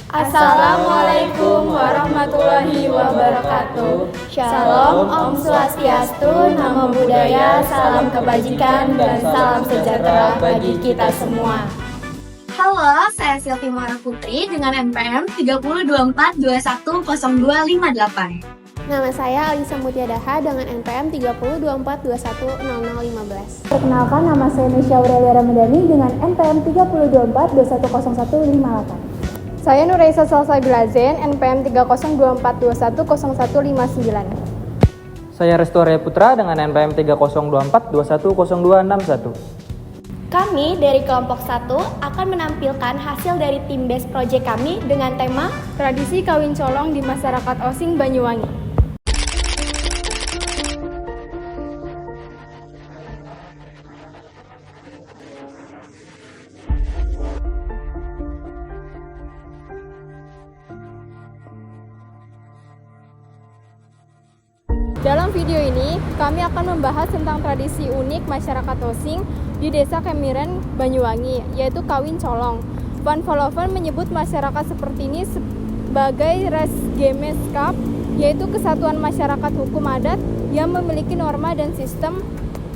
Assalamualaikum warahmatullahi wabarakatuh. Shalom, Om Swastiastu, Namo Buddhaya, salam kebajikan dan salam sejahtera bagi kita semua. Halo, saya Silvi Mora Putri dengan NPM 3024210258. Nama saya Alisa Mutiadaha dengan NPM 3024210015. Perkenalkan, nama saya Nesya Aurelia Ramadhani dengan NPM 3024210158. Saya Nuraisa Salsa Glazen, NPM 3024210159. Saya Restu Arya Putra dengan NPM 3024210261. Kami dari kelompok 1 akan menampilkan hasil dari tim base project kami dengan tema Tradisi Kawin Colong di Masyarakat Osing Banyuwangi. Dalam video ini, kami akan membahas tentang tradisi unik masyarakat Osing di Desa Kemiren, Banyuwangi, yaitu kawin colong. Van Vollenhoven menyebut masyarakat seperti ini sebagai Resgemeenschap, yaitu kesatuan masyarakat hukum adat yang memiliki norma dan sistem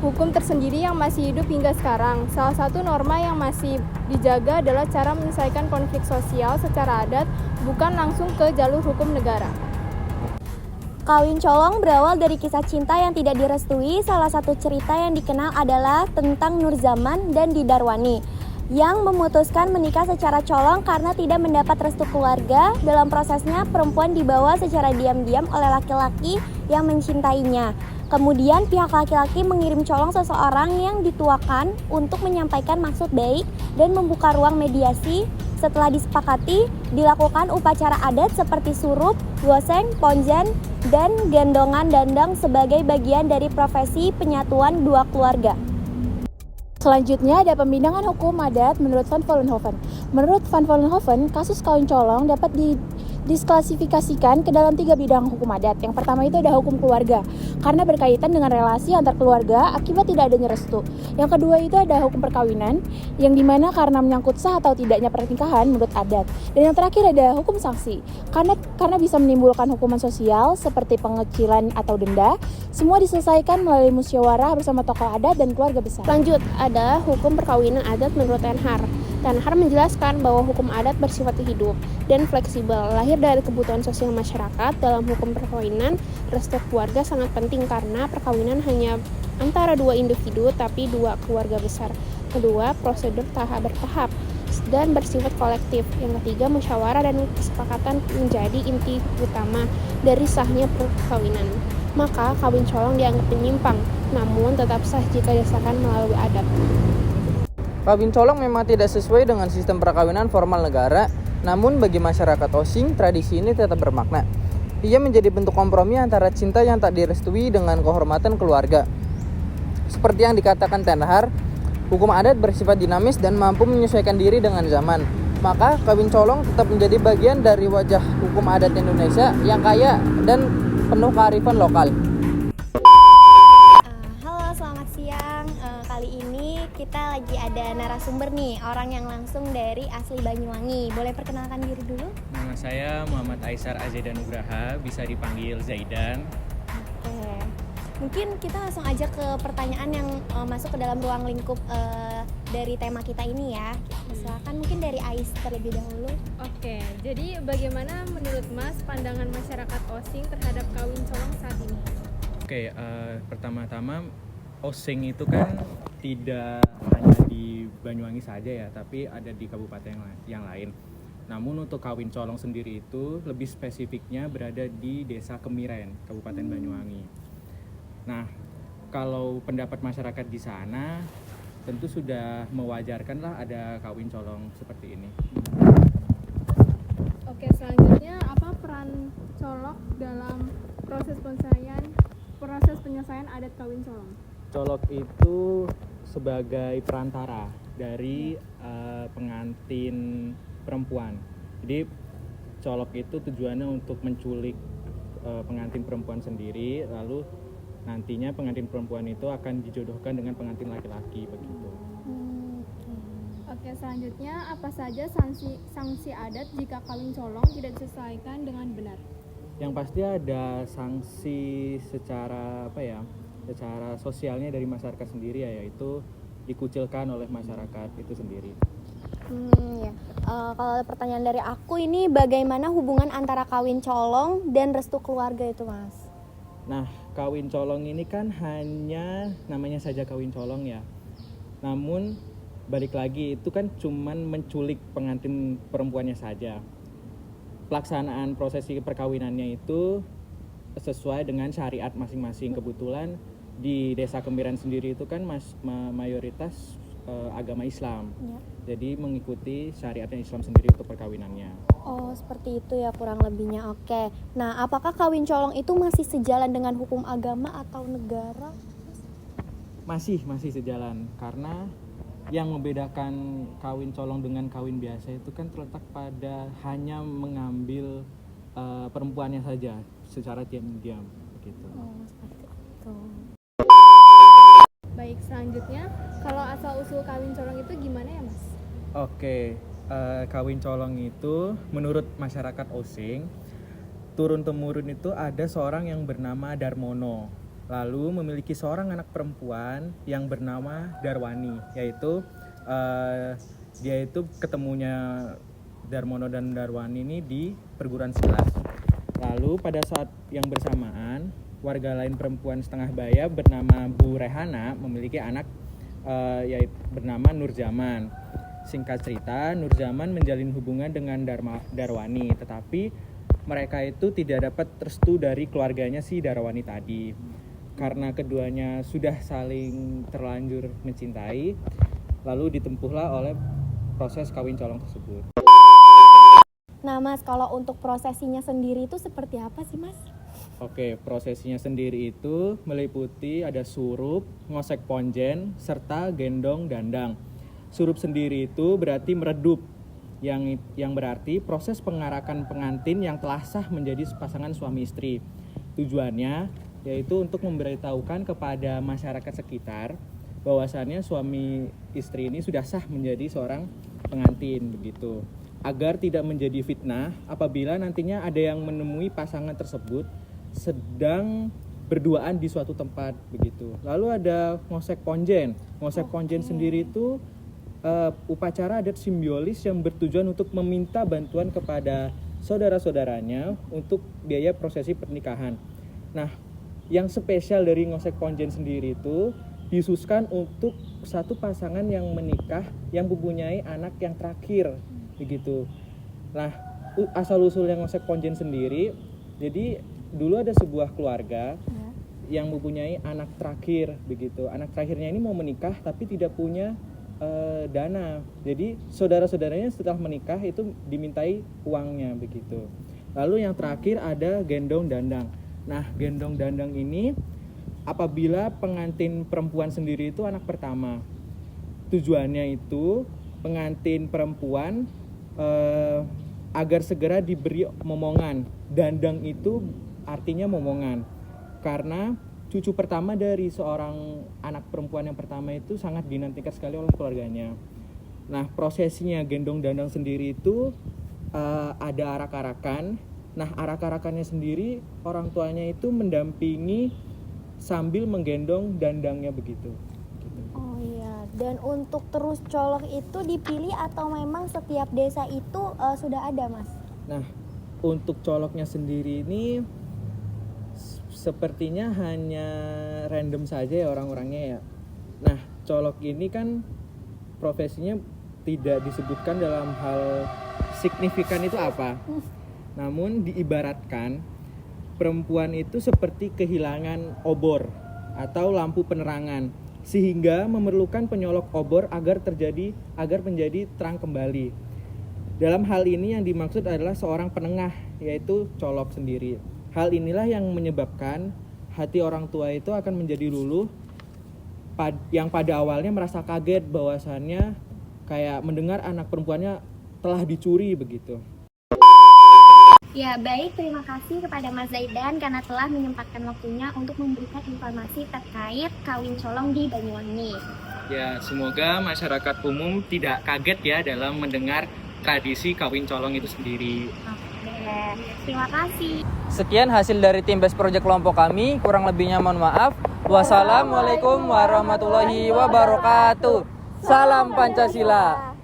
hukum tersendiri yang masih hidup hingga sekarang. Salah satu norma yang masih dijaga adalah cara menyelesaikan konflik sosial secara adat, bukan langsung ke jalur hukum negara. Kawin colong berawal dari kisah cinta yang tidak direstui. Salah satu cerita yang dikenal adalah tentang Nurzaman dan Didarwani yang memutuskan menikah secara colong karena tidak mendapat restu keluarga. Dalam prosesnya, perempuan dibawa secara diam-diam oleh laki-laki yang mencintainya. Kemudian pihak laki-laki mengirim colong seseorang yang dituakan untuk menyampaikan maksud baik dan membuka ruang mediasi. Setelah disepakati, dilakukan upacara adat seperti surup, goseng, ponjen, dan gendongan dandang sebagai bagian dari profesi penyatuan dua keluarga. Selanjutnya ada pembinaan hukum adat menurut Van Vollenhoven. Menurut Van Vollenhoven, kasus kawin colong dapat didisklasifikasikan ke dalam 3 bidang hukum adat. Yang pertama itu ada hukum keluarga, karena berkaitan dengan relasi antar keluarga akibat tidak adanya restu. Yang kedua itu ada hukum perkawinan, yang dimana karena menyangkut sah atau tidaknya pernikahan menurut adat. Dan yang terakhir ada hukum sanksi, karena bisa menimbulkan hukuman sosial seperti pengecilan atau denda. Semua diselesaikan melalui musyawarah bersama tokoh adat dan keluarga besar. Lanjut, ada hukum perkawinan adat menurut Tenhar. Tenhar menjelaskan bahwa hukum adat bersifat hidup dan fleksibel, lahir dari kebutuhan sosial masyarakat. Dalam hukum perkawinan, restu keluarga sangat penting karena perkawinan hanya antara 2 individu tapi 2 keluarga besar. Kedua, prosedur bertahap dan bersifat kolektif. Yang ketiga, musyawarah dan kesepakatan menjadi inti utama dari sahnya perkawinan. Maka kawin colong dianggap menyimpang, namun tetap sah jika didasarkan melalui adat. Kawin colong memang tidak sesuai dengan sistem perkawinan formal negara, namun bagi masyarakat Osing, tradisi ini tetap bermakna. Ia menjadi bentuk kompromi antara cinta yang tak direstui dengan kehormatan keluarga. Seperti yang dikatakan Tenhar, hukum adat bersifat dinamis dan mampu menyesuaikan diri dengan zaman. Maka kawin colong tetap menjadi bagian dari wajah hukum adat Indonesia yang kaya dan penuh kearifan lokal. Halo, selamat siang. Kali ini kita lagi ada narasumber nih, orang yang langsung dari asli Banyuwangi. Boleh perkenalkan diri dulu? Nama saya Muhammad Aisar Azedan Nugraha, bisa dipanggil Zaidan. Oke. Mungkin kita langsung aja ke pertanyaan yang masuk ke dalam ruang lingkup dari tema kita ini ya. Silakan mungkin dari Ais terlebih dahulu. Oke, jadi bagaimana menurut Mas pandangan masyarakat Osing terhadap kawin colong saat ini? Oke, pertama-tama Osing itu kan tidak hanya di Banyuwangi saja ya, tapi ada di kabupaten yang lain. Namun untuk kawin colong sendiri itu lebih spesifiknya berada di Desa Kemiren, Kabupaten Banyuwangi. Nah, kalau pendapat masyarakat di sana tentu sudah mewajarkan lah ada kawin colong seperti ini. Oke, selanjutnya apa peran colok dalam proses penyelesaian adat kawin colong? Colok itu sebagai perantara dari pengantin perempuan. Jadi colok itu tujuannya untuk menculik pengantin perempuan sendiri, lalu nantinya pengantin perempuan itu akan dijodohkan dengan pengantin laki-laki begitu. Oke, selanjutnya apa saja sanksi adat jika kawin colong tidak disesuaikan dengan benar? Yang pasti ada sanksi secara secara sosialnya dari masyarakat sendiri ya, yaitu dikucilkan oleh masyarakat itu sendiri. Ya. Kalau pertanyaan dari aku ini, bagaimana hubungan antara kawin colong dan restu keluarga itu, Mas? Nah, kawin colong ini kan hanya namanya saja kawin colong ya. Namun balik lagi itu kan cuman menculik pengantin perempuannya saja. Pelaksanaan prosesi perkawinannya itu sesuai dengan syariat masing-masing. Kebetulan di Desa Kemiren sendiri itu kan mayoritas agama Islam. Ya. Jadi mengikuti syariatnya Islam sendiri untuk perkawinannya. Oh, seperti itu ya kurang lebihnya. Oke. Nah, apakah kawin colong itu masih sejalan dengan hukum agama atau negara? Masih sejalan, karena yang membedakan kawin colong dengan kawin biasa itu kan terletak pada hanya mengambil perempuannya saja secara diam-diam begitu. Oh, seperti itu. Baik, selanjutnya kalau asal-usul kawin colong itu gimana ya, Mas? Oke, kawin colong itu menurut masyarakat Osing, turun-temurun itu ada seorang yang bernama Darmono, lalu memiliki seorang anak perempuan yang bernama Darwani, yaitu dia itu ketemunya Darmono dan Darwani ini di perguruan silat. Lalu pada saat yang bersamaan, warga lain perempuan setengah baya bernama Bu Rehana memiliki anak yaitu bernama Nurjaman. Singkat cerita, Nurjaman menjalin hubungan dengan Darwani, tetapi mereka itu tidak dapat restu dari keluarganya si Darwani tadi. Karena keduanya sudah saling terlanjur mencintai, lalu ditempuhlah oleh proses kawin colong tersebut. Nah, Mas, kalau untuk prosesinya sendiri itu seperti apa sih, Mas? Oke, prosesinya sendiri itu meliputi ada surup, ngosek ponjen, serta gendong dandang. Surup sendiri itu berarti meredup, yang berarti proses pengarakan pengantin yang telah sah menjadi pasangan suami istri. Tujuannya yaitu untuk memberitahukan kepada masyarakat sekitar bahwasannya suami istri ini sudah sah menjadi seorang pengantin begitu. Agar tidak menjadi fitnah apabila nantinya ada yang menemui pasangan tersebut sedang berduaan di suatu tempat begitu. Lalu ada ngosek ponjen. Ngosek ponjen sendiri itu upacara adat simbolis yang bertujuan untuk meminta bantuan kepada saudara-saudaranya untuk biaya prosesi pernikahan. Nah, yang spesial dari ngosek ponjen sendiri itu dikhususkan untuk satu pasangan yang menikah yang mempunyai anak yang terakhir begitu. Nah, asal-usul yang ngosek ponjen sendiri, jadi dulu ada sebuah keluarga yang mempunyai anak terakhir begitu. Anak terakhirnya ini mau menikah tapi tidak punya dana. Jadi saudara-saudaranya setelah menikah itu dimintai uangnya begitu. Lalu yang terakhir ada gendong dandang. Nah, gendong dandang ini apabila pengantin perempuan sendiri itu anak pertama. Tujuannya itu pengantin perempuan agar segera diberi momongan. Dandang itu artinya momongan. Karena cucu pertama dari seorang anak perempuan yang pertama itu sangat dinantikan sekali oleh keluarganya. Nah, prosesinya gendong dandang sendiri itu ada arak-arakan. Nah, arak-arakannya sendiri orang tuanya itu mendampingi sambil menggendong dandangnya begitu. Oh iya, dan untuk terus colok itu dipilih atau memang setiap desa itu sudah ada, Mas? Nah, untuk coloknya sendiri ini sepertinya hanya random saja ya orang-orangnya ya. Nah, colok ini kan profesinya tidak disebutkan dalam hal signifikan itu apa. Namun diibaratkan perempuan itu seperti kehilangan obor atau lampu penerangan, sehingga memerlukan penyolok obor agar menjadi terang kembali. Dalam hal ini yang dimaksud adalah seorang penengah, yaitu colok sendiri. Hal inilah yang menyebabkan hati orang tua itu akan menjadi luluh, yang pada awalnya merasa kaget bahwasannya kayak mendengar anak perempuannya telah dicuri begitu. Ya, baik. Terima kasih kepada Mas Zaidan karena telah menyempatkan waktunya untuk memberikan informasi terkait kawin colong di Banyuwangi. Ya, semoga masyarakat umum tidak kaget ya dalam mendengar tradisi kawin colong itu sendiri. Oke, terima kasih. Sekian hasil dari tim Best Project kelompok kami. Kurang lebihnya mohon maaf. Wassalamualaikum warahmatullahi wabarakatuh. Salam Pancasila.